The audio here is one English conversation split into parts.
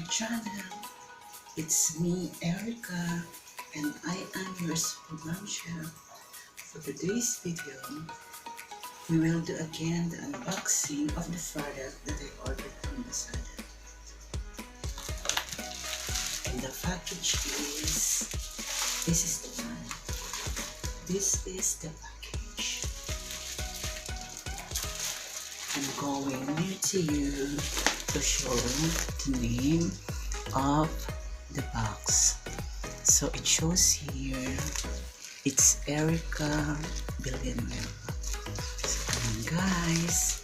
channel. It's me, Erika, and I am your super Bombshell. For today's video, we will do again the unboxing of the product that I ordered from Lazada. And the package is, this is the one. This is the package. I'm going near to you to show the name of the box. So it shows here, it's Erika Villanueva. So come on guys,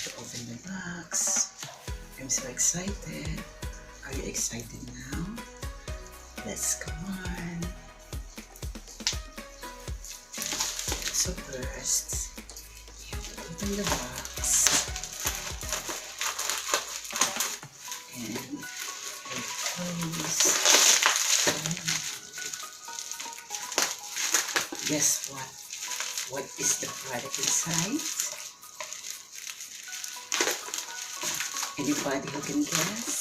to open the box. I'm so excited. Are you excited now? Let's come on. So first, you have to open the box. And it goes. Guess what? What is the product inside? Anybody who can guess?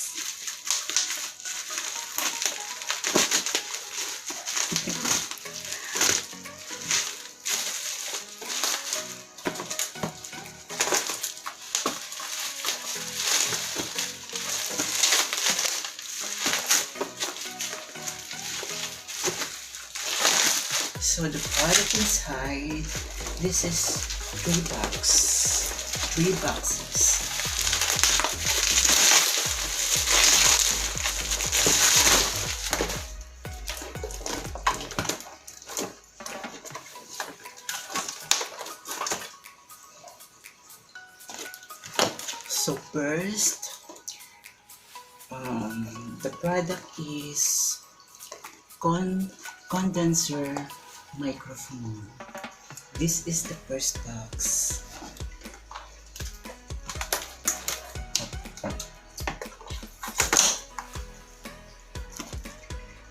So the product inside, this is 3 boxes. So first, the product is condenser microphone. This is the first box.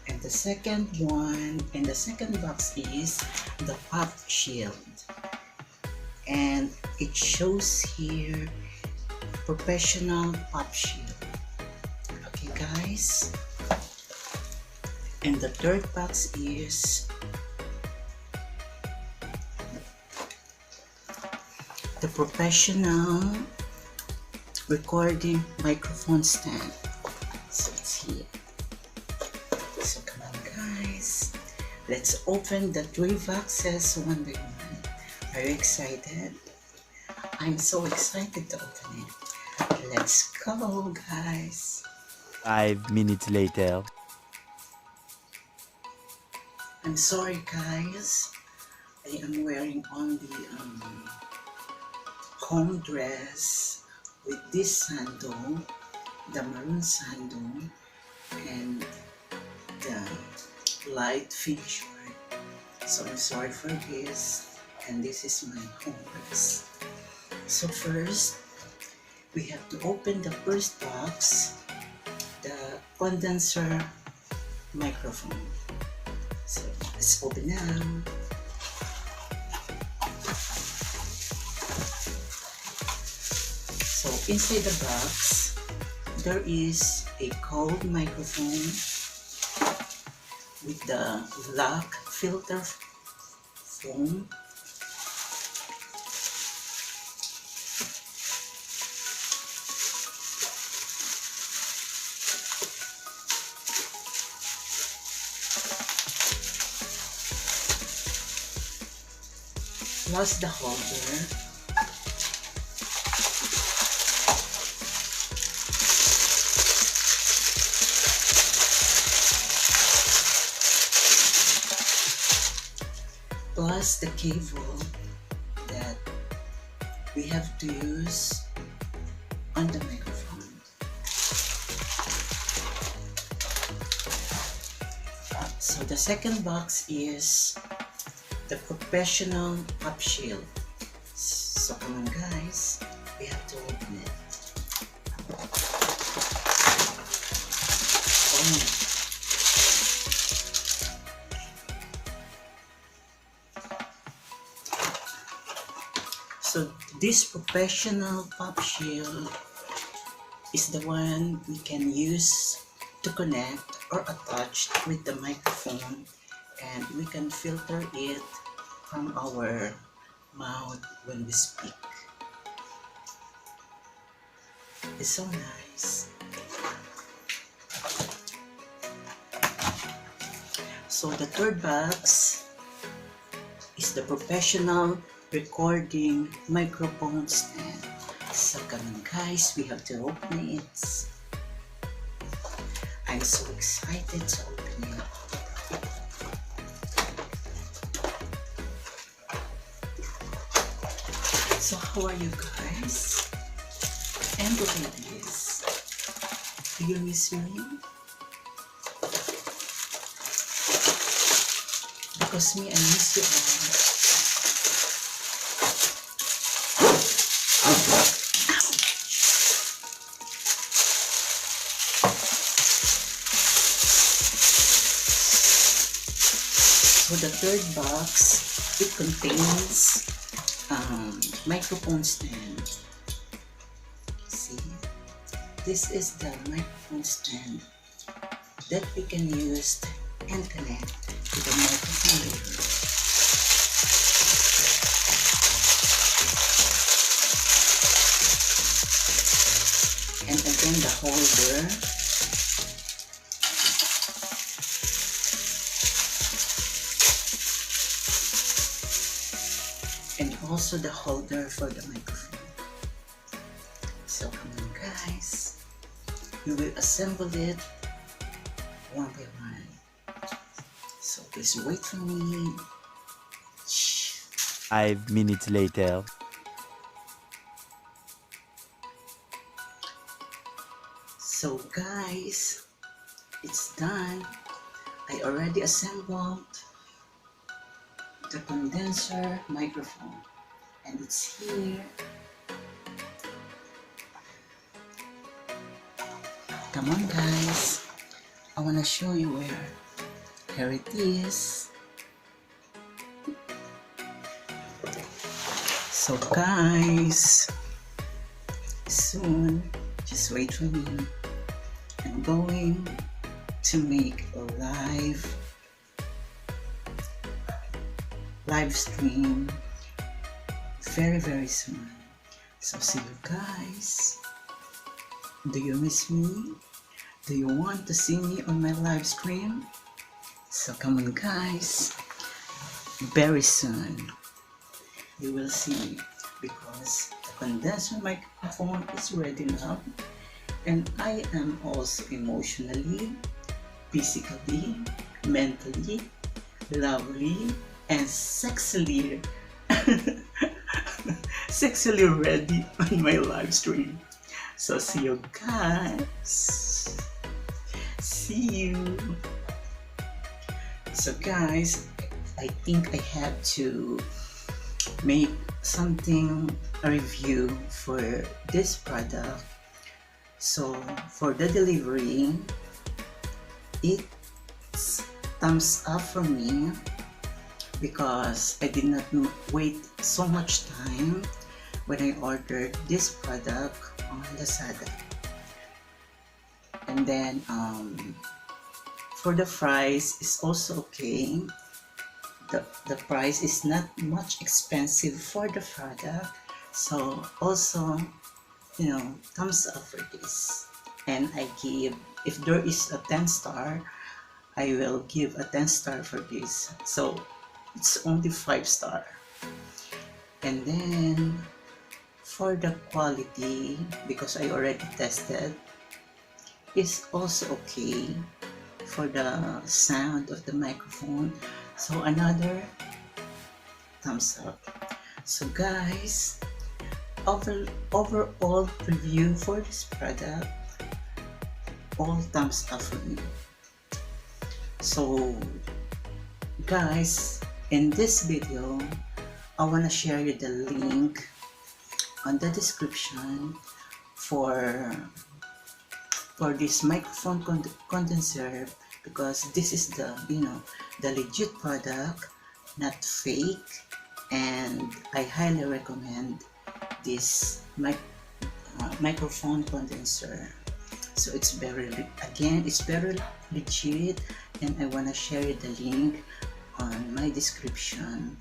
And the second one, and the second box is the pop shield. And it shows here professional pop shield. Okay guys. And the third box is the professional recording microphone stand. So it's here. So come on guys, let's open the 3 boxes one by one. Are you excited? I'm so excited to open it. Let's go guys. 5 minutes later. I'm sorry guys, I am wearing only home dress with this sandal, the maroon sandal, and the light fit short. So I'm sorry for this, and this is my home dress. So first, we have to open the first box, the condenser microphone. So let's open now. So inside the box, there is a cold microphone with the black filter foam. Plus the holder. Plus the cable that we have to use on the microphone. So the second box is the professional pop shield. So come on guys, we have to open it. Oh. So this professional pop shield is the one we can use to connect or attach with the microphone, and we can filter it from our mouth when we speak. It's so nice. So the third box is the professional recording microphone stand. So come on guys, we have to open it. I'm so excited to open it. So how are you guys? And look at this. Do you miss me? Because me, I miss you all. So the third box, it contains microphone stand. See, this is the microphone stand that we can use and connect to the microphone. And again, the holder. And also the holder for the microphone. So come on guys, we will assemble it one by one. So please wait for me. 5 minutes later. So guys, it's done. I already assembled the condenser microphone, and it's here. Come on guys, I want to show you where. Here it is. So guys, soon, just wait for me. I'm going to make a live stream very soon. So see you guys. Do you miss me? Do you want to see me on my live stream? So come on guys, very soon you will see me, because the condenser microphone is ready now, and I am also emotionally, physically, mentally, lovely, and sexually ready on my live stream. So see you guys. See you. So guys, I think I have to make a review for this product. So for the delivery, it's thumbs up for me, because I did not wait so much time when I ordered this product on Lazada. And then for the price, is also okay. The price is not much expensive for the product, so also, thumbs up for this. And I give, if there is a 10-star, I will give a 10-star for this. So it's only 5-star. And then for the quality, because I already tested, is also okay for the sound of the microphone. So another thumbs up. So guys, overall review for this product, all thumbs up for me. So guys, in this video, I want to share you the link on the description for this microphone condenser, because this is the legit product, not fake, and I highly recommend this microphone condenser. So it's it's very legit, and I wanna share the link on my description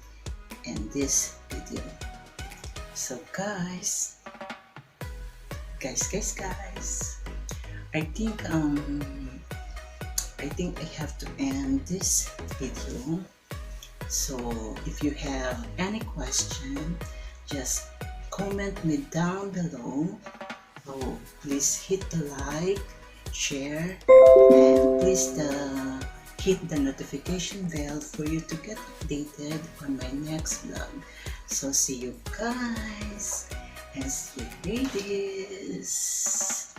in this video. So guys, I think I have to end this video. So if you have any question, just comment me down below. So please hit the like, share, and please hit the notification bell for you to get updated on my next vlog. So see you guys, and see you ladies.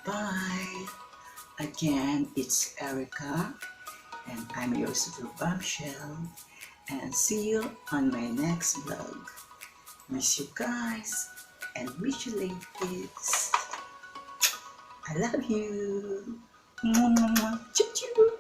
Bye. Again, it's Erika, and I'm your super Bombshell, and see you on my next vlog. Miss you guys, and miss you ladies. I love you. Choo choo.